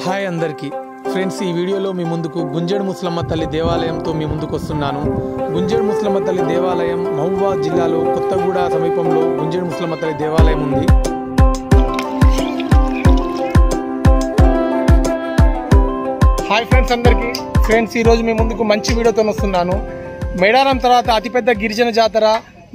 Hi అందరికీ friends, ఈ వీడియోలో మీ ముందుకు గుంజేడు ముసలమ్మ తల్లి దేవాలయంతో మీ ముందుకు వస్తున్నాను. గుంజేడు ముసలమ్మ తల్లి దేవాలయం మహబూబాబాద్ జిల్లాలో కొత్తగూడ సమీపంలో గుంజేడు ముసలమ్మ తల్లి దేవాలయం ఉంది. హాయ్ ఫ్రెండ్స్ అందరికీ. ఫ్రెండ్స్, ఈరోజు మీ ముందుకు మంచి వీడియోతో వస్తున్నాను. మేడారం తర్వాత అతిపెద్ద గిరిజన జాతర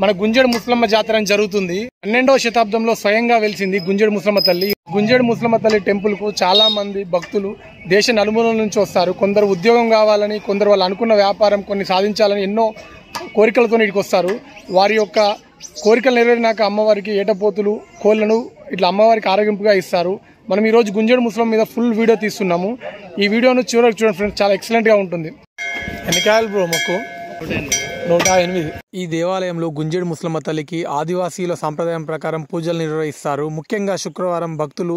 మన గుంజేడు ముసలమ్మ జాతర జరుగుతుంది. 12వ శతాబ్దంలో స్వయంగా వెలిసింది గుంజేడు ముసలమ్మ తల్లి. గుంజేడు ముసలమ్మ తల్లి టెంపుల్ కు చాలా మంది భక్తులు దేశ నలుమూలల నుంచి వస్తారు. కొందరు ఉద్యోగం కావాలని, కొందరు వాళ్ళు అనుకున్న వ్యాపారం కొన్ని సాధించాలని ఎన్నో కోరికలతో ఇక్కడికి వస్తారు. వారి యొక్క కోరికలు నెరవేరినాక అమ్మవారికి ఏటపోతులు, కోళ్లను ఇట్లా అమ్మవారికి ఆరోగ్యంగా ఇస్తారు. మనం ఈరోజు గుంజేడు ముసలమ్మ మీద ఫుల్ వీడియో తీస్తున్నాము. ఈ వీడియోను చివరికి చూడండి ఫ్రెండ్స్, చాలా ఎక్సలెంట్గా ఉంటుంది. ఎన్నికాయలు బ్రో మొక్కు 108. ఈ దేవాలయంలో గుంజేడు ముసలమ్మ తల్లికి ఆదివాసీల సాంప్రదాయం ప్రకారం పూజలు నిర్వహిస్తారు. ముఖ్యంగా శుక్రవారం భక్తులు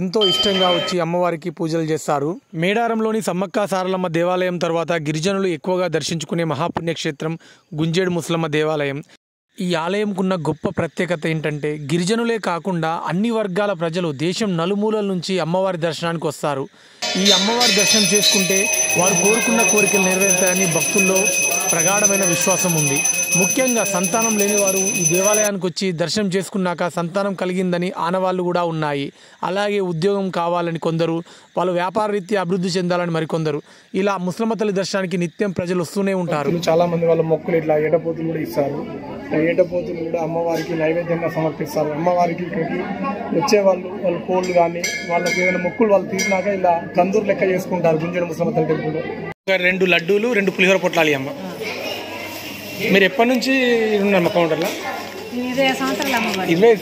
ఎంతో ఇష్టంగా వచ్చి అమ్మవారికి పూజలు చేస్తారు. మేడారంలోని సమ్మక్క సారలమ్మ దేవాలయం తర్వాత గిరిజనులు ఎక్కువగా దర్శించుకునే మహాపుణ్యక్షేత్రం గుంజేడు ముసలమ్మ దేవాలయం. ఈ ఆలయంకున్న గొప్ప ప్రత్యేకత ఏంటంటే, గిరిజనులే కాకుండా అన్ని వర్గాల ప్రజలు దేశం నలుమూలల నుంచి అమ్మవారి దర్శనానికి వస్తారు. ఈ అమ్మవారి దర్శనం చేసుకుంటే వారు కోరుకున్న కోరికలు నెరవేరుతాయని భక్తుల్లో ప్రగాఢమైన విశ్వాసం ఉంది. ముఖ్యంగా సంతానం లేని వారు ఈ దేవాలయానికి వచ్చి దర్శనం చేసుకున్నాక సంతానం కలిగిందని ఆనవాళ్లు కూడా ఉన్నాయి. అలాగే ఉద్యోగం కావాలని కొందరు, వాళ్ళు వ్యాపార రీత్యా అభివృద్ధి చెందాలని మరికొందరు. ఇలా ముసలమ్మ తల్లి దర్శనానికి నిత్యం ప్రజలు వస్తూనే ఉంటారు. చాలా మంది వాళ్ళ మొక్కులు ఇట్లా ఏటపోతులు కూడా ఇస్తారు. ఏటపోతులు కూడా అమ్మవారికి నైవేద్యంగా సమర్పిస్తారు. అమ్మవారికి ఇక్కడికి వచ్చే వాళ్ళు కోళ్ళు కానీ వాళ్ళకి ఏదైనా మొక్కులు వాళ్ళు తీసినాక ఇలా కందూరు లెక్క చేసుకుంటారు గుంజేడు ముసలమ్మ తల్లి టెంపుల్లో. 2 లడ్డూలు 2 పులిహోర పొట్లాలి అమ్మ. మీరు ఎప్పటి నుంచి ఉన్నారు మా కౌంటర్లో? 20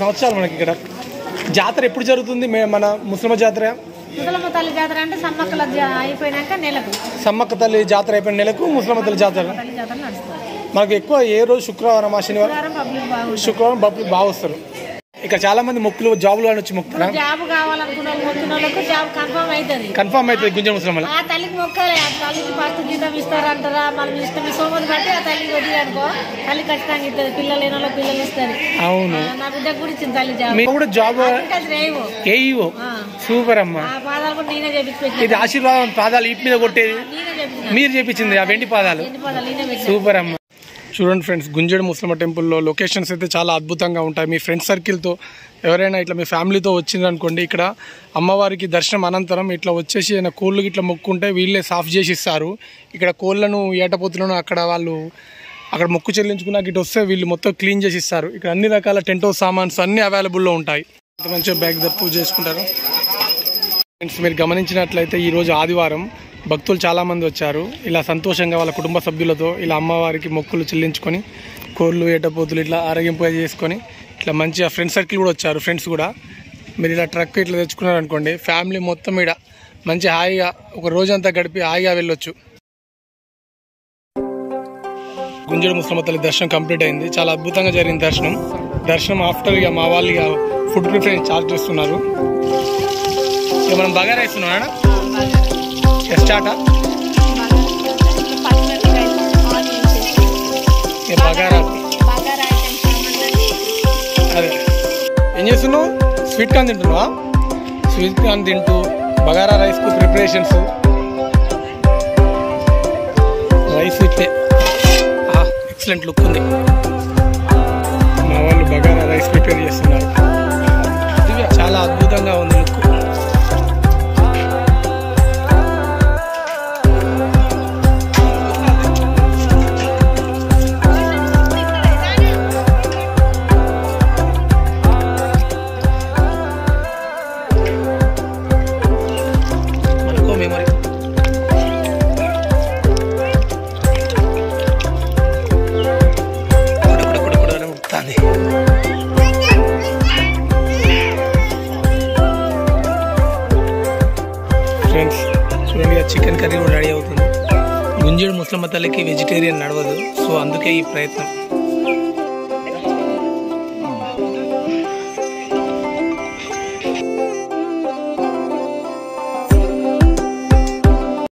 సంవత్సరాలు. మనకి ఇక్కడ జాతర ఎప్పుడు జరుగుతుంది? మన ముసలమ్మ జాతర, ముసలమ్మ తల్లి జాతర అంటే సమ్మక్క అయిపోయినాక నెలకు, సమ్మక్క తల్లి జాతర అయిపోయిన నెలకు ముసలమ్మ తల్లి జాతర. మనకు ఎక్కువ ఏ రోజు? శుక్రవారం, శనివారం, శుక్రవారం పబ్లిక్ బాగా వస్తారు. ఇక్కడ చాలా మంది మొక్కులు జాబులు అని వచ్చి మొక్కుతారా? జాబ్ కావాలనుకున్న వాళ్ళకు జాబ్ కన్ఫర్మ్ అవుతుంది గుంజేడు ముసలమ్మ. ఆ తల్లికి మొక్కాలి. ఆ తల్లికి ఫస్ట్ జీతం ఇస్తారంటారా, మనం ఇష్టం సోమని బట్టి ఆ తల్లికి వద్దు అనుకో, తల్లి ఖచ్చితంగా ఇస్తుంది. పిల్లలు లేని వాళ్ళకి పిల్లలు ఇస్తుంది. అవును, నా బిడ్డ కూడా ఇచ్చింది తల్లి జాబ్. మీకు కూడా జాబ్ ఏవో. సూపర్ అమ్మ. ఆ పాదాలు కూడా నేనే చేపించి, ఇది ఆశీర్వాదం పాదాలు ఇటు మీద కొట్టేది మీరు చేపించింది, ఆ వెండి పాదాలు. సూపర్ అమ్మ. చూడండి ఫ్రెండ్స్, గుంజేడు ముసలమ్మ టెంపుల్లో లొకేషన్స్ అయితే చాలా అద్భుతంగా ఉంటాయి. మీ ఫ్రెండ్స్ సర్కిల్తో ఎవరైనా ఇట్లా మీ ఫ్యామిలీతో వచ్చిందనుకోండి, ఇక్కడ అమ్మవారికి దర్శనం అనంతరం ఇట్లా వచ్చేసి ఏదైనా కోళ్ళు ఇట్లా మొక్కుంటే వీళ్ళే సాఫ్ చేసి ఇస్తారు. ఇక్కడ కోళ్ళను, ఏటపోతులను అక్కడ మొక్కు చెల్లించుకున్నాక ఇటు వస్తే వీళ్ళు మొత్తం క్లీన్ చేసి ఇస్తారు. ఇక్కడ అన్ని రకాల టెంట్ హౌస్ సామాన్స్ అన్ని అవైలబుల్లో ఉంటాయి. మంచిగా బ్యాగ్ పూజ చేసుకుంటారు. ఫ్రెండ్స్, మీరు గమనించినట్లయితే ఈరోజు ఆదివారం భక్తులు చాలామంది వచ్చారు. ఇలా సంతోషంగా వాళ్ళ కుటుంబ సభ్యులతో ఇలా అమ్మవారికి మొక్కులు చెల్లించుకొని కోళ్ళు, ఏటపోతులు ఇట్లా ఆరోగ్యంగా చేసుకొని ఇట్లా మంచిగా ఫ్రెండ్స్ సర్కిల్ కూడా వచ్చారు. ఫ్రెండ్స్ కూడా మీరు ఇలా ట్రక్ ఇట్లా తెచ్చుకున్నారనుకోండి, ఫ్యామిలీ మొత్తం ఇక్కడ మంచి హాయిగా ఒక రోజంతా గడిపి హాయిగా వెళ్ళొచ్చు. గుంజేడు ముసలమ్మ తల్లి దర్శనం కంప్లీట్ అయింది. చాలా అద్భుతంగా జరిగింది దర్శనం. ఆఫ్టర్ ఇక మా వాళ్ళు ఇక ఫుడ్ ప్రిఫరెన్స్ చార్జ్ చేస్తున్నారు. ఇక మనం బాగా రైస్తున్నాం స్టార్టా బగారా. అదే ఏం చేస్తున్నావు? స్వీట్ కార్న్ తింటున్నావా? స్వీట్ కార్న్ తింటూ బగారా రైస్కు ప్రిపరేషన్స్. రైస్ ఇట్లే ఎక్సలెంట్ లుక్ ఉంది. మా వాళ్ళు బగారా రైస్ ప్రిపేర్ చేస్తున్నారు. చాలా అద్భుతంగా ఉంది లుక్. ఫ్రెండ్స్ చూడండి, చికెన్ కర్రీ కూడా రెడీ అవుతుంది. గుంజేడు ముసలమ్మ తల్లికి వెజిటేరియన్ నడవదు, సో అందుకే ఈ ప్రయత్నం.